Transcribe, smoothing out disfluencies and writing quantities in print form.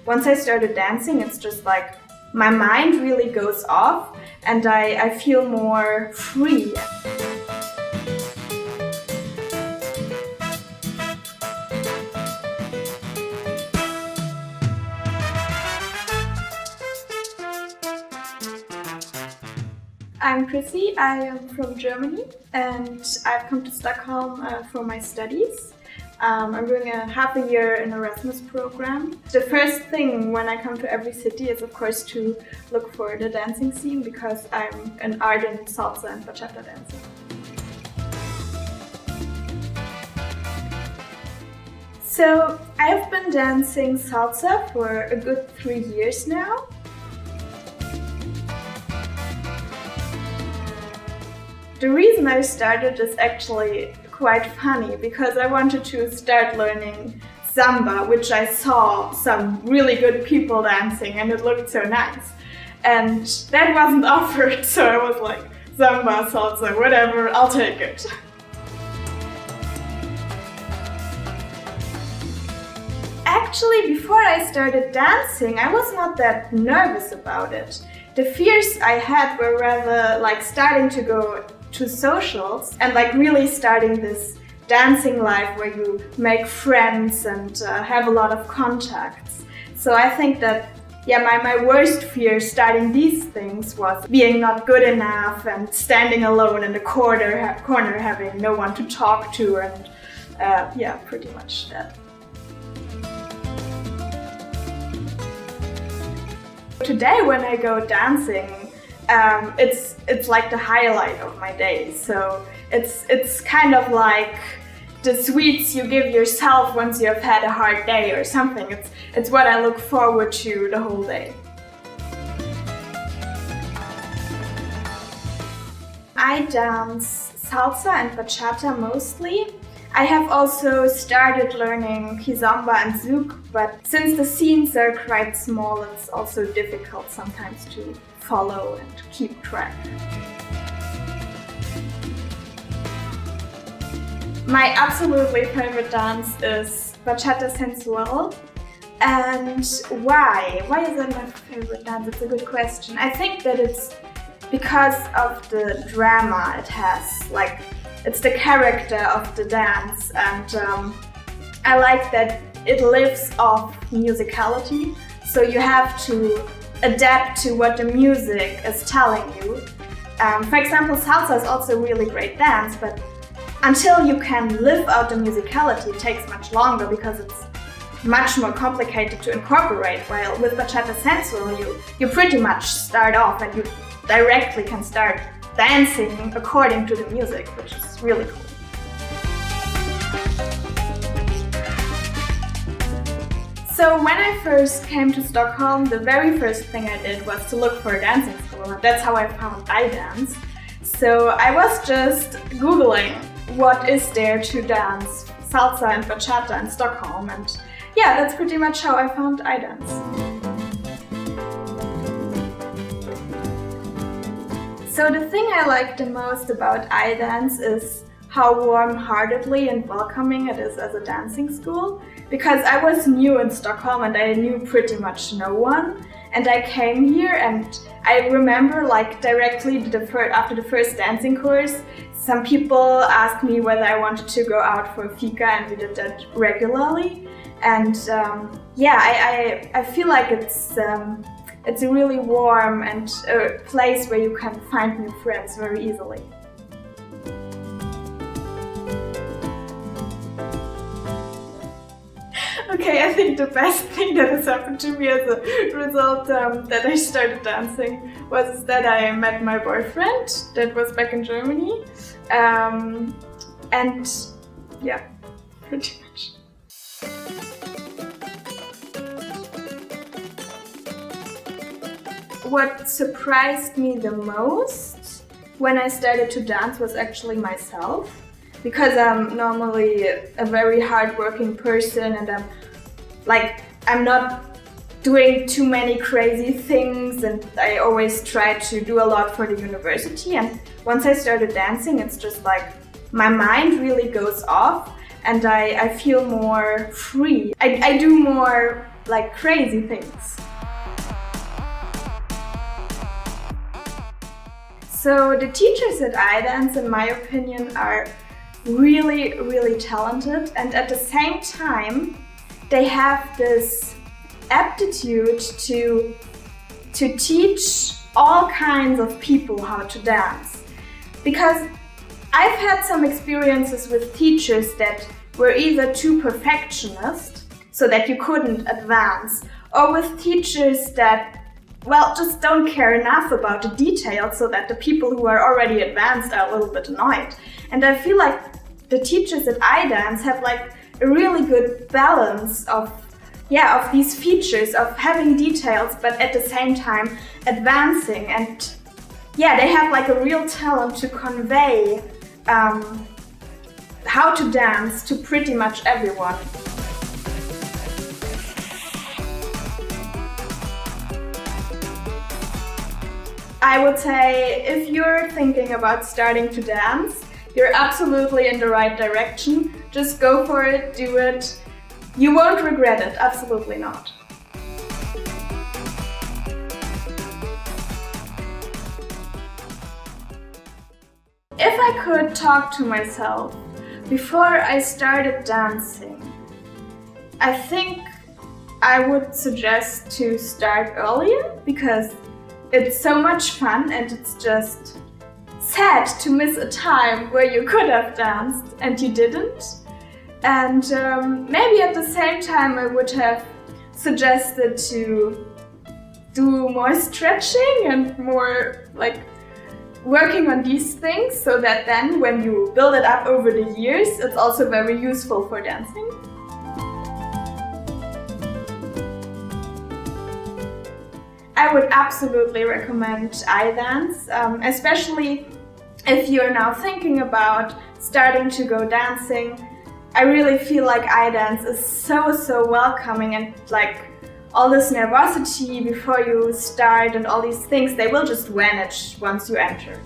once I started dancing, it's just like my mind really goes off and I feel more free. I'm Chrissi, I am from Germany and I've come to Stockholm for my studies. I'm doing a half a year in Erasmus program. The first thing when I come to every city is of course to look for the dancing scene because I'm an ardent salsa and bachata dancer. So I've been dancing salsa for a good 3 years now. The reason I started is actually quite funny because I wanted to start learning samba, which I saw some really good people dancing and it looked so nice. And that wasn't offered, so I was like, samba, salsa, whatever, I'll take it. Actually, before I started dancing, I was not that nervous about it. The fears I had were rather like starting to go to socials and like really starting this dancing life where you make friends and have a lot of contacts. So I think that my worst fear starting these things was being not good enough and standing alone in the corner having no one to talk to and pretty much that. Today when I go dancing, it's like the highlight of my day. So it's kind of like the sweets you give yourself once you have had a hard day or something. It's what I look forward to the whole day. I dance salsa and bachata mostly. I have also started learning Kizomba and zouk, but since the scenes are quite small, it's also difficult sometimes to follow and keep track. My absolutely favorite dance is bachata sensual. And why? Why is that my favorite dance? It's a good question. I think that it's because of the drama it has. Like, it's the character of the dance, and I like that it lives off musicality. So you have to adapt to what the music is telling you. For example, salsa is also a really great dance, but until you can live out the musicality, it takes much longer because it's much more complicated to incorporate. While with bachata sensual, you pretty much start off and you directly can start dancing according to the music, which is really cool. So when I first came to Stockholm, the very first thing I did was to look for a dancing school, and that's how I found iDance. So I was just Googling what is there to dance salsa and bachata in Stockholm, and that's pretty much how I found iDance. So the thing I like the most about iDance is how warm-heartedly and welcoming it is as a dancing school. Because I was new in Stockholm and I knew pretty much no one. And I came here and I remember like directly after the first dancing course, some people asked me whether I wanted to go out for fika, and we did that regularly. And I feel like it's a really warm and a place where you can find new friends very easily. Okay, I think the best thing that has happened to me as a result that I started dancing was that I met my boyfriend that was back in Germany. Pretty much. What surprised me the most when I started to dance was actually myself. Because I'm normally a very hardworking person and I'm not doing too many crazy things, and I always try to do a lot for the university. And once I started dancing, it's just like my mind really goes off and I feel more free. I do more like crazy things. So the teachers at iDance, in my opinion, are really, really talented, and at the same time they have this aptitude to teach all kinds of people how to dance. Because I've had some experiences with teachers that were either too perfectionist, so that you couldn't advance, or with teachers that, well, just don't care enough about the details so that the people who are already advanced are a little bit annoyed. And I feel like the teachers at iDance have like a really good balance of these features, of having details but at the same time advancing, and they have like a real talent to convey how to dance to pretty much everyone. I would say if you're thinking about starting to dance, you're absolutely in the right direction. Just go for it, do it. You won't regret it, absolutely not. If I could talk to myself before I started dancing, I think I would suggest to start earlier, because it's so much fun and it's just sad to miss a time where you could have danced and you didn't. And maybe at the same time I would have suggested to do more stretching and more like working on these things, so that then when you build it up over the years, it's also very useful for dancing. I would absolutely recommend iDance, especially if you're now thinking about starting to go dancing. I really feel like iDance is so welcoming, and like all this nervosity before you start and all these things, they will just vanish once you enter.